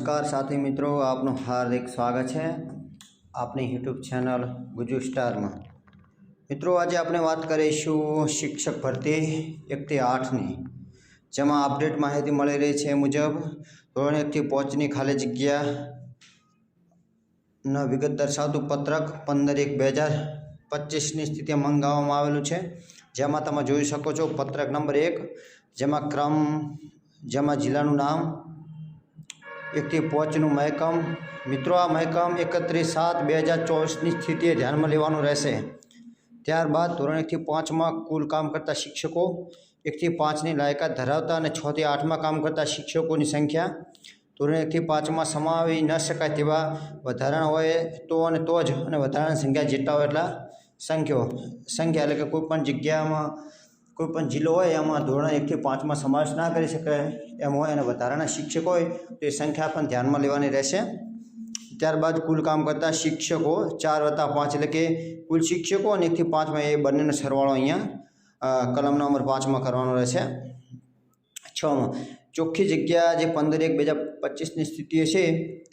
नमस्कार साथी मित्रों, आपनो हार्दिक स्वागत है अपनी यूट्यूब चैनल गुजू स्टार में। मित्रों, आज आपने बात करीशू शिक्षक भर्ती 1 થી 8 जेमा अपडेट माहिती मळी रही है मुजब धोरण 1 થી 5 खाली जग्या विगत दर्शावतु पत्रक 15/1/2025 स्थिति मंगाववामां आवेलुं छे। जेमां तमे जोई शको छो पत्रक नंबर 1 जेमां क्रम जेमां जिल्लानुं नाम 1 થી 5 महकम। मित्रों, आ महकम 31/7/2024 स्थितिए ध्यान में लेवानुं रहेशे। त्यारबाद धोरण 1 થી 5 में कुल काम करता शिक्षकों 1 થી 5 लायकात धरावता और 6 થી 8 में काम करता शिक्षकों की संख्या धोरण 1 થી 5 में समावी न शकाय तेवा वधारण होय तो अने तो ज अने वधारानी संख्या जेटला होय एटला संख्या एटले के कोईपण जग्यामां कोईपण जिल्लो होय एमां धोरण 1 થી 5 में समावेश ना करी शकाय एम होय अने वधाराना शिक्षक होय तो संख्या पण ध्यान में लेवानी रहेशे। त्यारबाद कुल काम करता शिक्षकों 4+5 एटले के कुल शिक्षकों और 1 થી 5 में ए बंनेनो सरवाळो अहींया कलम नंबर 5 में करवानो रहेशे। 6 चोख्खी जग्या जे 15/1/2025 स्थिति है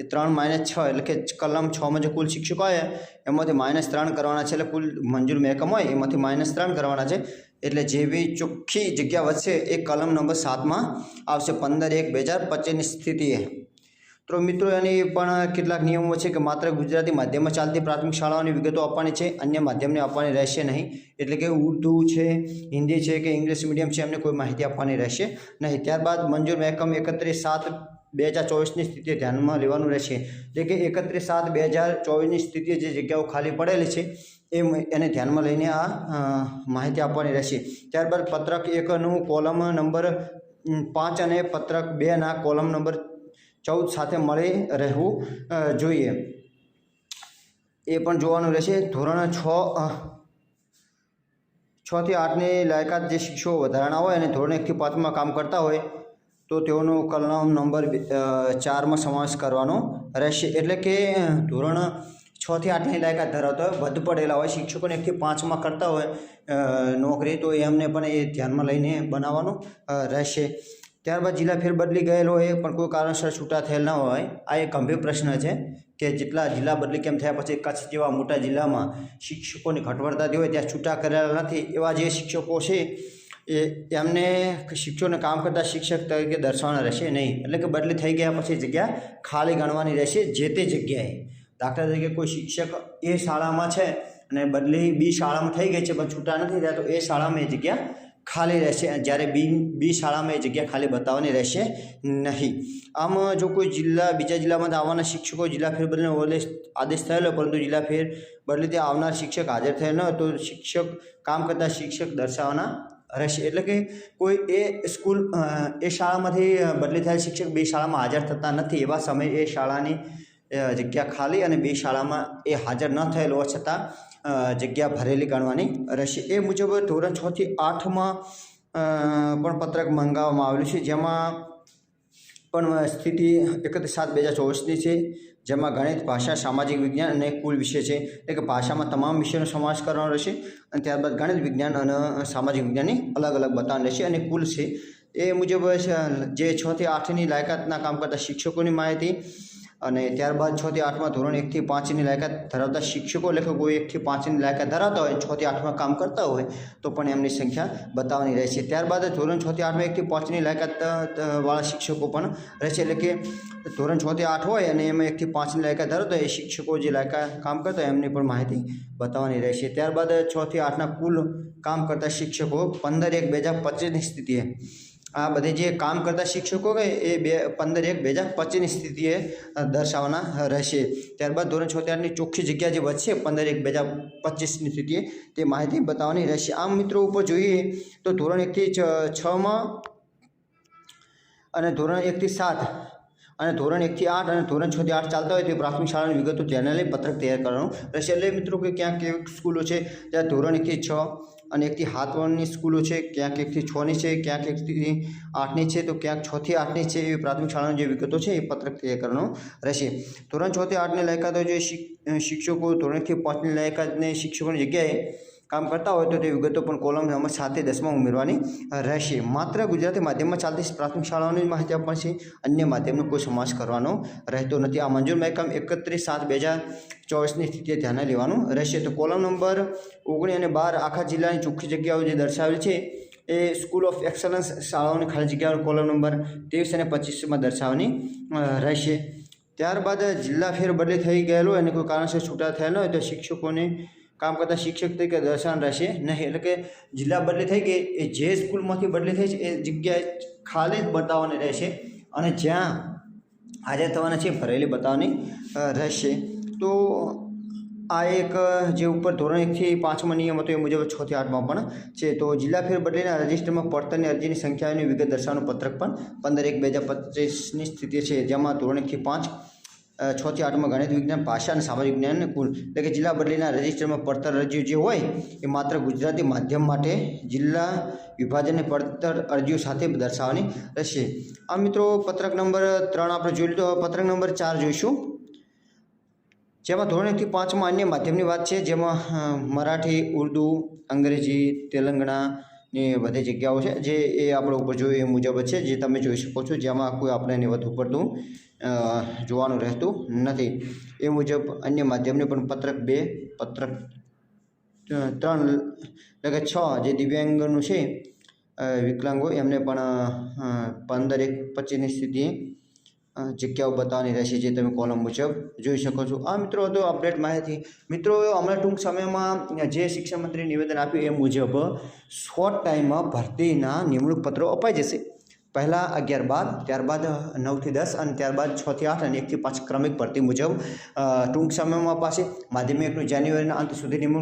3-6 एटले के कलम 6 में जो कुल शिक्षको आए एमांथी -3 करवाना छे। एटले कुल मंजूर महकम होय एमांथी -3 करवाना छे। एटले जे बी चोख्खी जग्या वधशे ए कलम नंबर 7 में आवशे 15/1/2025 स्थिति है। तो मित्रों, एनी पण केटलाक नियमों है कि मात्र गुजराती माध्यम में चालती प्राथमिक शाळाओनी विगतो आपवानी छे, अन्य माध्यमने आपवानी रहेशे नहीं। एटले के उर्दू है, हिंदी है कि इंग्लिश मीडियम है एमने कोई माहिती आपवानी रहेशे नहीं। त्यारबाद मंजूर महकम 31/7/2024 स्थिति ध्यान में लेवानुं रहेशे। एटले के 31/7/2024 स्थिति जे जग्याओ खाली पड़ेली है एने ध्यान में लईने आ माहिती आपवानी रहेशे। त्यारबाद पत्रक 1 नुं कॉलम नंबर 5 अने पत्रक 2 ना कॉलम नंबर 14 साथे मळी रहेवुं जोईए ए पण जोवानुं रहेशे। धोरण 6 થી 8 लायकात जे शिक्षको वधाराना होय अने धोरण 1 થી 5 में काम करता होय तो तेओनो कलम नंबर 4 में समावेश करवानो रहेशे। एटले के धोरण 6 થી 8 लायकात धरावता होय वध पड़ेला होय शिक्षकों 1 થી 5 में करता होय नौकरी तो एमने पण ए ध्यान में लईने बनाववानुं रहेशे। त्यारबाद जिला फेरबदली गयेलो होय पण कोई कारणसर छूटा थयेल न होय आ एक गंभीर प्रश्न है कि जेटला जिला बदली केम थया पछी कच्छ जेवा मोटा जिल्ला में शिक्षकों की घटवड़ताती होय त्यां छूटा करेला नथी एवा जे शिक्षकों छे एमने शिक्षकों काम करता शिक्षक तरीके दर्शाववाना रहेशे नहीं। एटले के बदली थई गया पछी जग्या खाली गणवानी रहेशे जे ते जग्याए। दाखला तरीके कोई शिक्षक ए शाळामां छे अने बदली बी शाळामां थई गई छे पण छूटा नथी थया तो ए शाळामां ए जग्या खाली रहेशे, ज्यारे बी शाळा में जग्या खाली बताववानी रहेशे नहीं। आम जो कोई जिला बीजा जिला में आववाना शिक्षकों जिला फेरबदलीनो आदेश थयेलो परंतु जिला फेरबदली आवनार शिक्षक हाजर थयेल न तो शिक्षक काम करता शिक्षक दर्शाववाना रहेशे। एटले के कोई ए स्कूल ए शाळामांथी बदली थयेल शिक्षक बी शाळामां हाजर थता नथी एवा समय ए शाळानी जग्या खाली अने बी शाळामां ए हाजर न थयेल होवा छतां जग्या भरेली गणवानी रहेशे। ए मुजब धोरण 6 થી 8 में पण पत्रक मंगाववामां आवेलुं छे जेमां पण स्थिति 31/7/2024 छे जेमां गणित भाषा सामाजिक विज्ञान अने कुल विषय है एटले के भाषा में तमाम विषयों समावेश करवानो रहेशे अने त्यारबाद गणित विज्ञान अने सामाजिक विज्ञान अलग अलग बताववानुं रहेशे अने कुल छे ए मुजब जे 6 થી 8 लायकातना काम करता शिक्षकों की माहिती અને ત્યારબાદ 6 થી 8 में धोरण 1 થી 5 लायकात धरावता शिक्षकों એટલે कोई 1 થી 5 लायकात धरावता होय 6 થી 8 में काम करता होय तो पण एमनी संख्या बताववानी रहेशे। त्यारबाद धोरण 6 થી 8 में 1 થી 5 लायकात वाळा शिक्षकों पण रहेशे એટલે કે धोरण 6 થી 8 होय अने एमां 1 થી 5 लायकात धरावता ए शिक्षकों जे लायकात काम करता एमनी पण माहिती बताववानी रहेशे। त्यारबाद 6 થી 8 कुल काम करता शिक्षकों 15/1/2025 स्थिति है आ बधे जे काम करता शिक्षकों के ए 15/1/2025 स्थितिए दर्शाववाना रहेशे। त्यारबाद धोरण 6 થી 8 चोख्खी जग्या जे वधशे 15/1/2025 स्थितिए ते माहिती बताववानी रहेशे। आम मित्रों उपर जोईए तो धोरण 1 થી 6 में अने धोरण 1 થી 7 અને ધોરણ 1 થી 8 અને ધોરણ 6 થી 8 ચાલતા હોય તે પ્રાથમિક શાળાની વિગતો ધ્યાને લઈ પત્રક તૈયાર કરવાનું રહેશે। એટલે મિત્રો કે ક્યાંક એક સ્કૂલો છે ત્યાં ધોરણ 1 થી 6 અને 1 થી 7ની સ્કૂલો છે, ક્યાંક 1 થી 6ની છે, ક્યાંક 1 થી 8ની છે, તો ક્યાંક 6 થી 8ની છે। એ પ્રાથમિક શાળાની જે વિગતો છે એ પત્રક તૈયાર કરવાનું રહેશે। ધોરણ 6 થી 8ની લાયકાતો જે શિક્ષકો ધોરણ 1 થી 5ની લાયકાતને શિક્ષકોની જગ્યાએ કામ કરતા હોય તો તે વિગતો પણ કોલમ નંબર 7 થી 10માં ઉમેરવાની રહેશે. માત્ર ગુજરાતી માધ્યમમાં ચાલતી પ્રાથમિક શાળાઓની માહિતી આપવાની છે. અન્ય માધ્યમનો કોઈ સમાવેશ કરવાનો રહેતો નથી. આ મંજૂર મહેકમ 31/7/2024ની સ્થિતિએ ધ્યાને લેવાનું રહેશે. તો કોલમ નંબર 19 અને 12 આખા જિલ્લાની ચોખ્ખી જગ્યાઓ જે દર્શાવેલી છે એ સ્કૂલ ઓફ એક્સલન્સ શાળાઓની ખાલી જગ્યાઓ કોલમ નંબર 23 અને 25માં દર્શાવવાની રહેશે. ત્યારબાદ જિલ્લા ફેરબદલી થઈ ગયેલો અને કોઈ કારણસર છૂટા થયેલો હોય તો શિક્ષકોને કામ કરતા શિક્ષક તરીકે દર્શાવવાનું રહેશે નહીં. એટલે કે જિલ્લા બદલી થઈ ગઈ એ જે સ્કૂલમાંથી બદલી થઈ છે એ જગ્યાએ ખાલી જ બતાવવાની રહેશે અને જ્યાં હાજર થવાના છે ભરેલી બતાવવાની રહેશે. તો આ એક જે ઉપર ધોરણ 1 થી 5માં નિયમ હતો એ મુજબ 6 થી 8માં પણ છે. તો જિલ્લા ફેરબદલીના રજિસ્ટરમાં પડતરની અરજીની સંખ્યાની વિગત દર્શાવવાનું પત્રક પણ 15/1/2025ની સ્થિતિ છે, જેમાં ધોરણ 1 થી 5 6 થી 8માં ગણિત વિજ્ઞાન, ભાષા અને સામાજિક જ્ઞાન કુલ એટલે કે જિલ્લા બદલીના રજિસ્ટરમાં પડતર અરજીઓ જે હોય એ માત્ર ગુજરાતી માધ્યમ માટે જિલ્લા વિભાજનની પડતર અરજીઓ સાથે દર્શાવવાની રહેશે. આ મિત્રો પત્રક નંબર 3 આપણે જોઈ લીધો. પત્રક નંબર 4 જોઈશું, જેમાં ધોરણ 1 થી 5માં અન્ય માધ્યમની વાત છે, જેમાં મરાઠી, ઉર્દુ, અંગ્રેજી, તેલંગણાની બધી જગ્યાઓ છે જે એ આપણે ઉપર જોયું એ મુજબ છે, જે તમે જોઈ શકો છો, જેમાં કોઈ આપણે વધુ પડતું જોવાનું રહેતું નથી. એ મુજબ અન્ય માધ્યમને પણ પત્રક 2, પત્રક 3 એટલે કે 6 જે દિવ્યાંગનું છે વિકલાંગો એમને પણ 15/1/25ની સ્થિતિએ જગ્યાઓ બતાવવાની રહેશે, જે તમે કોલમ મુજબ જોઈ શકો છો. આ મિત્રો હતો અપડેટ માહિતી. મિત્રો હમણાં ટૂંક સમયમાં જે શિક્ષણ મંત્રીએ નિવેદન આપ્યું એ મુજબ શોર્ટ ટાઈમમાં ભરતીના નિમણૂક પત્રો અપાઈ જશે. પહેલાં 11-12, ત્યારબાદ 9 થી 10 અને ત્યારબાદ 6 થી 8 અને 1 થી 5 ક્રમિક ભરતી મુજબ ટૂંક સમયમાં અપાશે. માધ્યમિકનું જાન્યુઆરીના અંત સુધી નિમણૂક